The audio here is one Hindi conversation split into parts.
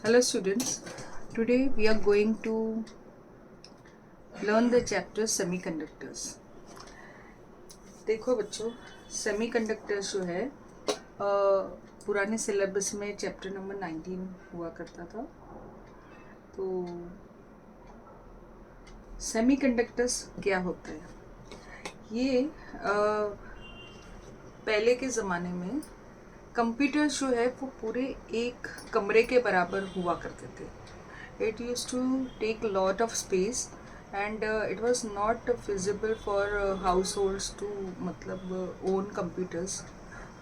Hello students, today we are going to learn the chapter semiconductors. देखो बच्चों, सेमीकंडक्टर्स जो है पुराने सिलेबस में चैप्टर नंबर 19 हुआ करता था. तो सेमीकंडक्टर्स क्या होता है? ये पहले के ज़माने में कंप्यूटर्स जो है वो पूरे एक कमरे के बराबर हुआ करते थे. It used to take a lot of space and it was not feasible for households to मतलब own computers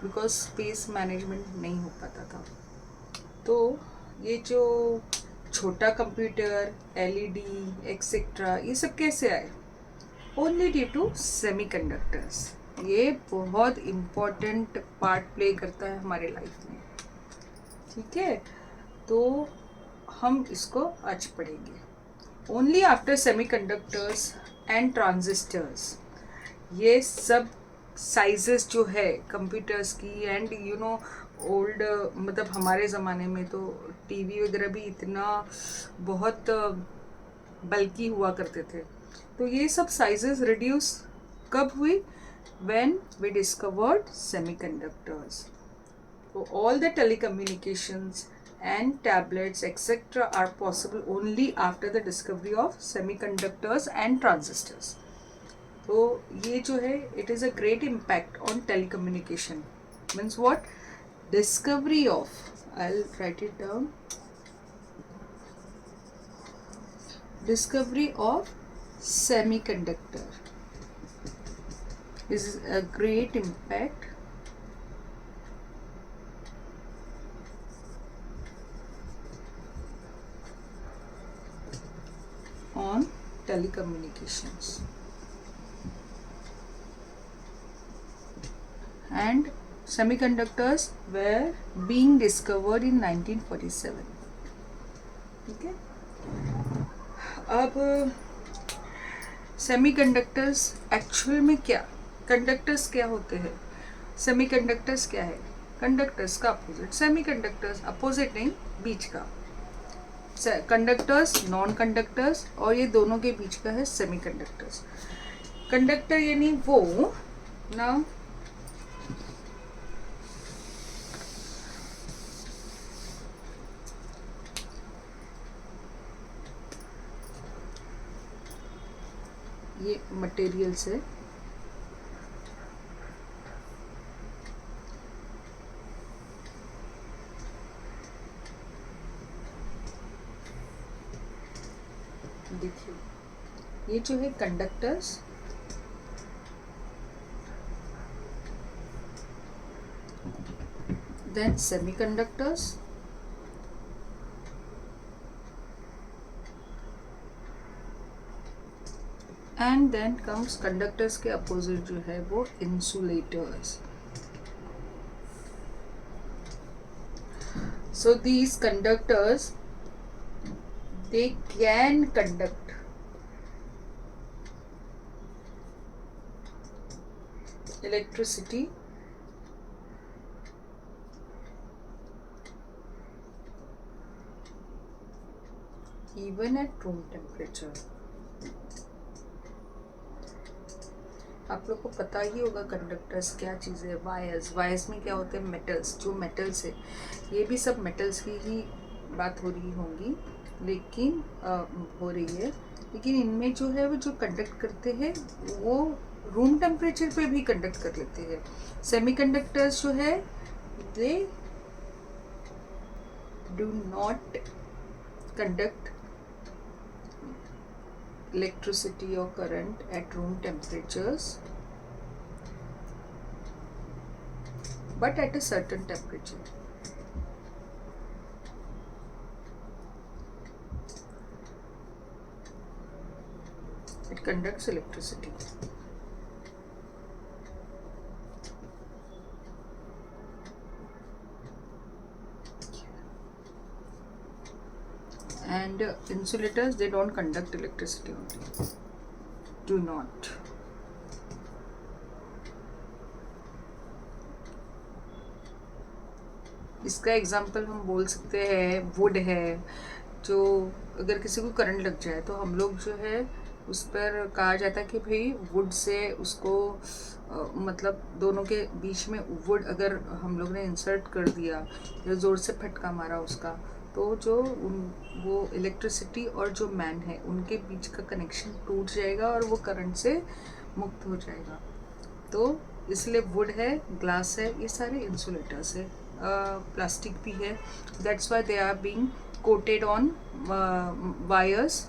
because space management नहीं हो पाता था. तो ये जो छोटा कंप्यूटर, एलईडी एक्सेट्रा ये सब कैसे आए? Only due to semiconductors. ये बहुत इम्पोर्टेंट पार्ट प्ले करता है हमारे लाइफ में. ठीक है, तो हम इसको आज पढ़ेंगे. Only after semiconductors and transistors, ये सब साइजेस जो है कंप्यूटर्स की एंड ओल्ड मतलब हमारे ज़माने में तो टीवी वगैरह भी इतना बहुत बल्कि हुआ करते थे. तो ये सब साइजेस रिड्यूस कब हुई? When we discovered semiconductors. So all the telecommunications and tablets etc. are possible only after the discovery of semiconductors and transistors. तो ये जो है it is a great impact on telecommunication. Means what? Discovery of, I'll write it down, discovery of semiconductor. This is a great impact on telecommunications. And semiconductors were being discovered in 1947. ठीक है, अब सेमीकंडक्टर्स एक्चुअल में क्या, कंडक्टर्स क्या होते हैं? सेमीकंडक्टर्स क्या है? कंडक्टर्स का अपोजिट. सेमीकंडक्टर्स अपोजिट नहीं, बीच का. कंडक्टर्स, नॉन कंडक्टर्स और ये दोनों के बीच का है सेमीकंडक्टर्स. कंडक्टर यानी वो ना ये मटेरियल से देखिए, ये जो है conductors, then semiconductors, and then comes conductors के अपोजिट जो है वो insulators. So these conductors, they can conduct electricity even at room temperature. आप लोग को पता ही होगा कंडक्टर्स क्या चीज़ है. वायर्स में क्या होते हैं? मेटल्स. जो मेटल्स है ये भी सब मेटल्स की ही बात हो रही होंगी, लेकिन हो रही है, लेकिन इनमें जो है वो जो कंडक्ट करते हैं वो रूम टेम्परेचर पे भी कंडक्ट कर लेते हैं. सेमीकंडक्टर्स जो है they do not conduct electricity or current at room temperatures, but at a certain temperature. It conducts electricity. And insulators, they don't conduct electricity only. Do not. इसका एग्जांपल हम बोल सकते हैं वुड है, जो अगर किसी को करंट लग जाए तो हम लोग जो है उस पर कहा जाता है कि भाई वुड से उसको मतलब दोनों के बीच में वुड अगर हम लोग ने इंसर्ट कर दिया या ज़ोर से फटका मारा उसका, तो जो वो इलेक्ट्रिसिटी और जो मैन है उनके बीच का कनेक्शन टूट जाएगा और वो करंट से मुक्त हो जाएगा। तो इसलिए वुड है, ग्लास है, ये सारे इंसुलेटर्स है। प्लास्टिक भी है, that's why they are being coated on wires.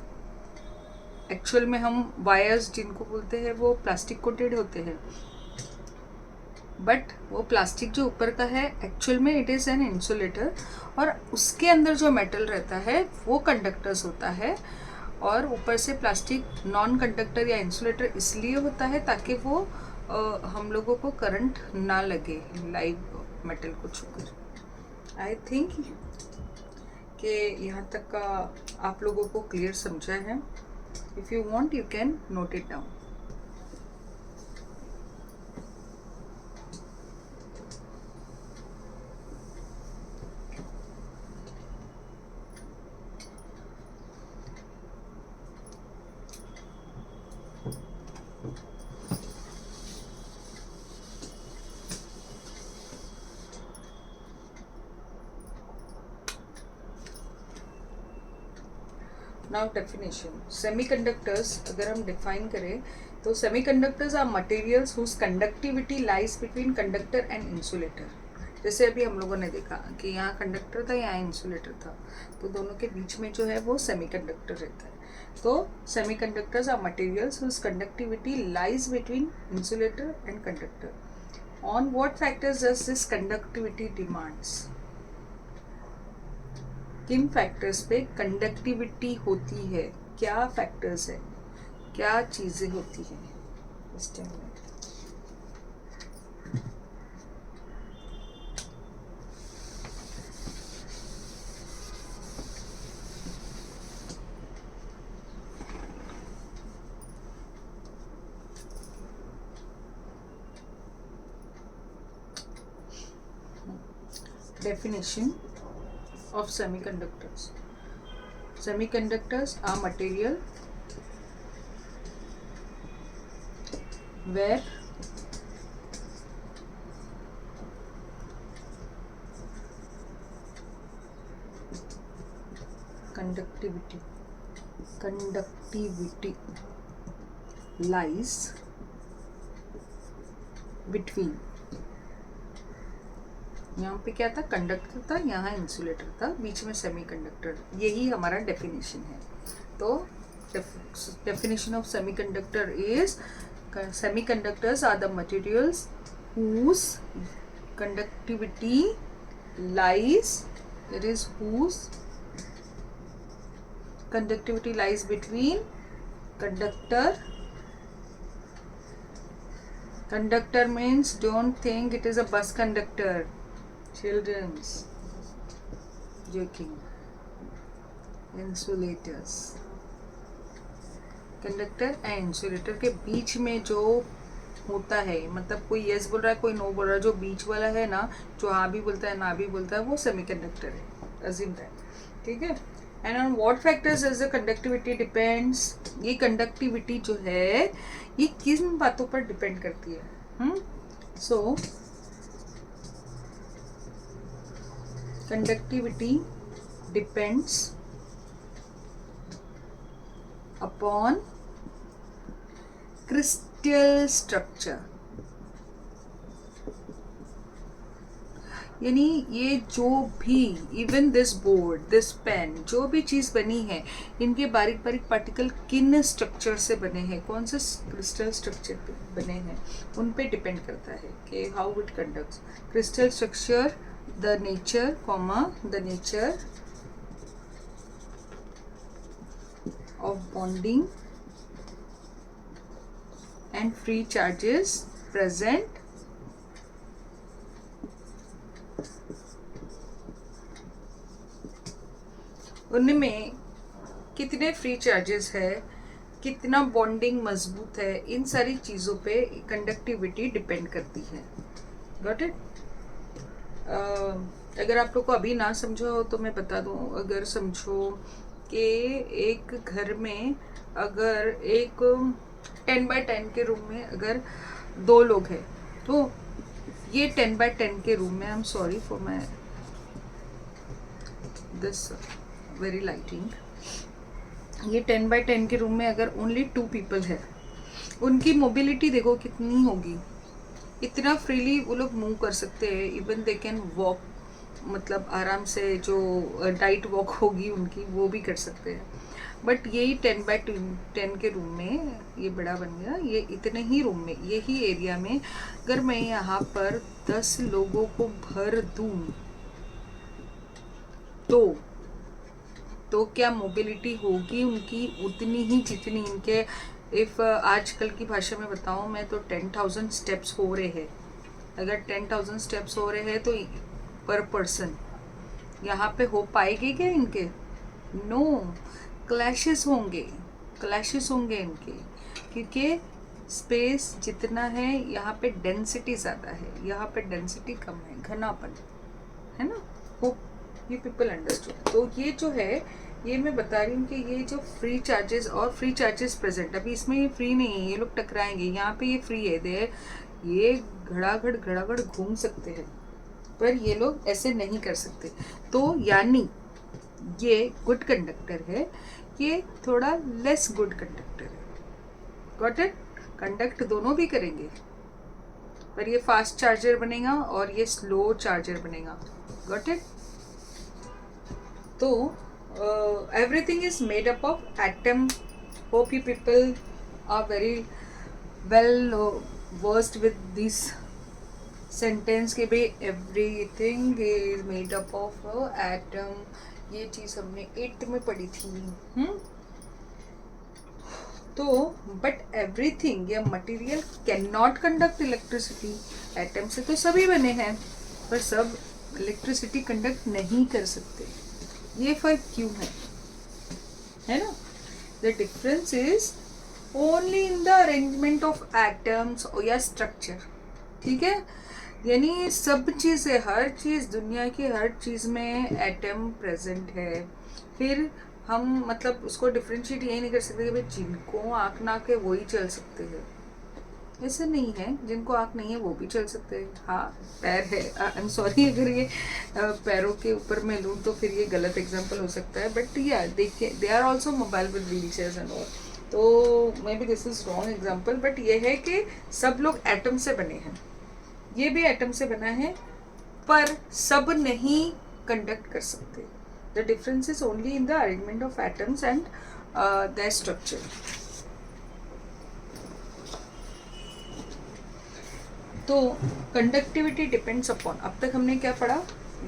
Actual में हम वायर्स जिनको बोलते हैं वो प्लास्टिक कोटेड होते हैं, बट वो प्लास्टिक जो ऊपर का है एक्चुअल में इट इज़ एन इंसुलेटर, और उसके अंदर जो मेटल रहता है वो कंडक्टर्स होता है। और ऊपर से प्लास्टिक नॉन कंडक्टर या इंसुलेटर इसलिए होता है ताकि वो हम लोगों को करंट ना लगे लाइव मेटल को छूकर। आई थिंक कि यहाँ तक का आप लोगों को क्लियर समझा है। If you want you can note it down. Now definition, semiconductors अगर हम डिफाइन करें तो semiconductors are materials whose conductivity lies between conductor and insulator. जैसे अभी हम लोगों ने देखा कि यहाँ कंडक्टर था, यहाँ इंसुलेटर था, तो दोनों के बीच में जो है वो सेमीकंडक्टर रहता है। तो semiconductors are materials whose conductivity lies between insulator and conductor. On what factors does this conductivity demands? किन फैक्टर्स पे कंडक्टिविटी होती है, क्या फैक्टर्स है, क्या चीज़ें होती हैं इस टाइम में? Definition of semiconductors. Semiconductors are material where conductivity lies between, यहाँ पे क्या था, कंडक्टर था, यहाँ इंसुलेटर था, बीच में सेमीकंडक्टर। यही हमारा डेफिनेशन है। तो definition of semiconductor is semiconductors are the materials whose conductivity lies, it is whose conductivity lies between conductor means don't think it is a bus conductor, children's joking, insulators, conductor and insulator के बीच में जो होता है, मतलब कोई यस बोल रहा है कोई नो बोल रहा है, जो बीच वाला है ना, जो हाँ भी बोलता है ना भी बोलता है, वो सेमीकंडक्टर है। अजीम दैट, ठीक है। And on what factors is the conductivity depends, ये कंडक्टिविटी जो है ये किन बातों पर डिपेंड करती है? So conductivity depends upon crystal structure. यानी ये जो भी, even this board, this pen, जो भी चीज़ बनी है, इनके बारीक बारीक पार्टिकल किन स्ट्रक्चर से बने हैं, कौन से क्रिस्टल स्ट्रक्चर पे बने हैं, उन पे डिपेंड करता है कि how it conducts. Crystal structure, the nature the nature of bonding and free charges present उनमें कितने फ्री चार्जेस है, कितना बॉन्डिंग मजबूत है, इन सारी चीज़ों पे कंडक्टिविटी डिपेंड करती है। Got it? अगर आप लोग को अभी ना समझो हो तो मैं बता दूं, अगर समझो कि एक घर में अगर एक 10x10 के रूम में अगर 2 लोग हैं, तो ये 10x10 के रूम में, I am sorry for my this very lighting, ये 10x10 के रूम में अगर ओनली 2 पीपल है, उनकी मोबिलिटी देखो कितनी होगी, इतना फ्रीली वो लोग मूव कर सकते हैं, इवन दे कैन वॉक, मतलब आराम से जो डाइट वॉक होगी उनकी वो भी कर सकते हैं। बट यही 10x10 के रूम में ये बड़ा बन गया, ये इतने ही रूम में, यही एरिया में अगर मैं यहाँ पर 10 लोगों को भर दूँ तो क्या मोबिलिटी होगी उनकी उतनी ही जितनी इनके, इफ़ आजकल की भाषा में बताऊँ मैं तो 10,000 स्टेप्स हो रहे हैं, अगर 10,000 स्टेप्स हो रहे हैं तो पर पर्सन यहाँ पे हो पाएगी क्या इनके? नो, क्लैशेस होंगे इनके, क्योंकि स्पेस जितना है यहाँ पे डेंसिटी ज़्यादा है, यहाँ पे डेंसिटी कम है, घनापन है ना। Hope you people understood. तो ये जो है, ये मैं बता रही हूँ कि ये जो फ्री चार्जेस और फ्री चार्जेस प्रेजेंट, अभी इसमें ये फ्री नहीं है, ये लोग टकराएंगे, यहाँ पे ये फ्री है, दे ये घड़ाघड़ घूम सकते हैं, पर ये लोग ऐसे नहीं कर सकते। तो यानी ये गुड कंडक्टर है, ये थोड़ा लेस गुड कंडक्टर है। Got it? कंडक्ट दोनों भी करेंगे, पर ये फास्ट चार्जर बनेगा और ये स्लो चार्जर बनेगा। Got it? तो everything is made up of atom. Hope you people are very well versed with this sentence के भाई everything is made up of atom, ये चीज़ हमने 8th में पढ़ी थी। तो बट एवरीथिंग या material can not conduct electricity. Atom से तो सभी बने हैं, पर सब इलेक्ट्रिसिटी कंडक्ट नहीं कर सकते। ये फर्क क्यों है ना? The difference is only in the arrangement of atoms या स्ट्रक्चर। ठीक है, यानी सब चीज़ें, हर चीज़, दुनिया की हर चीज़ में एटम प्रेजेंट है। फिर हम मतलब उसको डिफ्रेंशिएट यही नहीं कर सकते कि भाई जिनको आँख नाक है वही चल सकते हैं, ऐसे नहीं है। जिनको आँख नहीं है वो भी चल सकते हैं। हाँ, पैर है, आई एम सॉरी अगर ये पैरों के ऊपर मैं लूँ तो फिर ये गलत एग्जाम्पल हो सकता है, बट या देखिए they are also mobile with wheel chairs and all, तो may be this is wrong example, but ये है कि सब लोग एटम से बने हैं, ये भी एटम से बना है, पर सब नहीं कंडक्ट कर सकते। The difference is only in the arrangement of atoms and the structure. तो कंडक्टिविटी डिपेंड्स अपॉन, अब तक हमने क्या पढ़ा,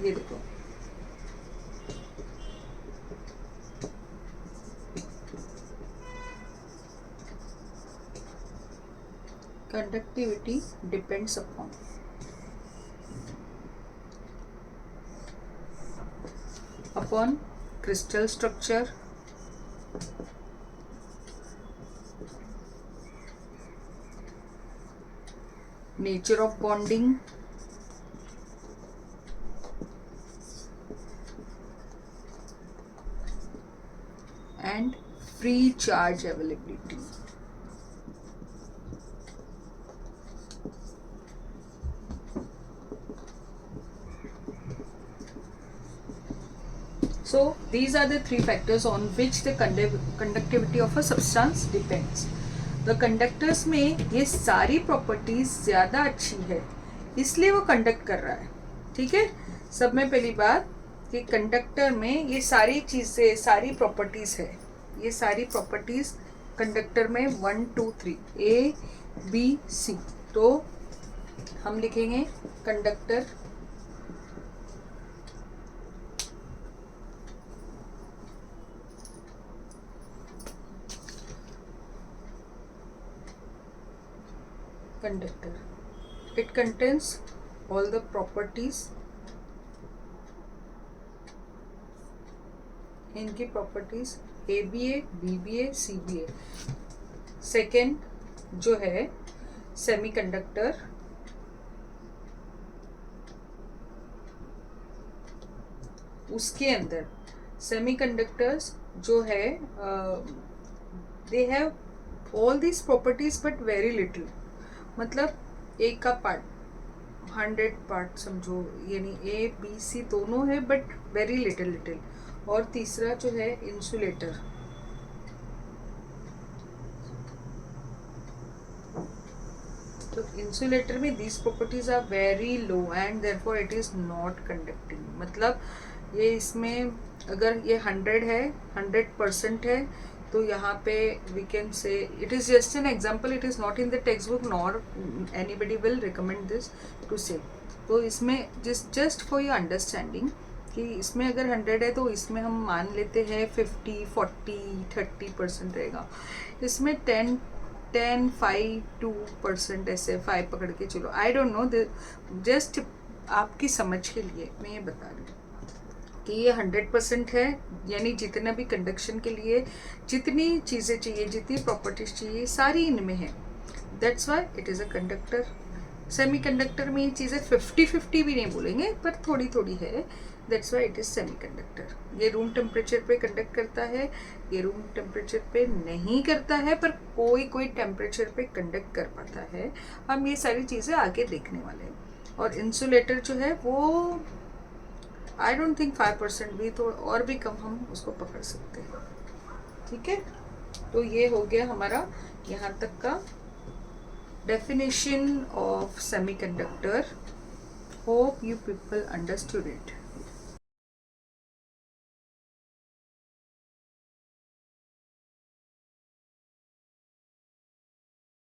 ये देखो, conductivity depends upon crystal structure, nature of bonding, and free charge availability. So these are the 3 factors on which the conductivity of a substance depends. The conductors में ये सारी प्रॉपर्टीज ज़्यादा अच्छी है, इसलिए वो कंडक्ट कर रहा है। ठीक है, सब में पहली बात कि कंडक्टर में ये सारी चीज़ें, सारी प्रॉपर्टीज है, ये सारी प्रॉपर्टीज कंडक्टर में 1 2 3 A B C। तो हम लिखेंगे conductor conductor, it contains all the properties, इनकी properties ABA BBA CBA। Second जो है सेमीकंडक्टर, उसके अंदर सेमीकंडक्टर्स जो है they have all this properties but very little, मतलब एक का पार्ट 100 पार्ट समझो, यानी ए बी सी दोनों है बट वेरी लिटिल लिटिल। और तीसरा जो है इंसुलेटर, तो इंसुलेटर में these properties are very low and therefore it is not conducting. मतलब ये इसमें अगर ये 100 है, 100% है, तो यहाँ पे we can say it is just an example, it is not in the text book nor anybody will recommend this to say. तो इसमें जस्ट फॉर योर अंडरस्टैंडिंग कि इसमें अगर 100 है तो इसमें हम मान लेते हैं 50, 40, 30% रहेगा। इसमें 5-2% ऐसे 5 पकड़ के चलो, आई डोंट नो, जस्ट आपकी समझ के लिए मैं ये बता रही हूँ कि ये 100% है, यानी जितना भी कंडक्शन के लिए जितनी चीज़ें चाहिए, जितनी प्रॉपर्टीज चाहिए, सारी इनमें है। That's why it is a conductor. Semi conductor में ये चीज़ें 50-50 भी नहीं बोलेंगे, पर थोड़ी थोड़ी है। That's why it is semi conductor. ये रूम टेम्परेचर पे कंडक्ट करता है, ये रूम टेम्परेचर पे नहीं करता है, पर कोई कोई टेम्परेचर पे कंडक्ट कर पाता है। हम ये सारी चीज़ें आगे देखने वाले हैं। और इंसुलेटर जो है वो आई डोंट थिंक 5% भी, तो और भी कम हम उसको पकड़ सकते हैं। ठीक है, तो ये हो गया हमारा यहाँ तक का definition of semiconductor. Hope you people understood it.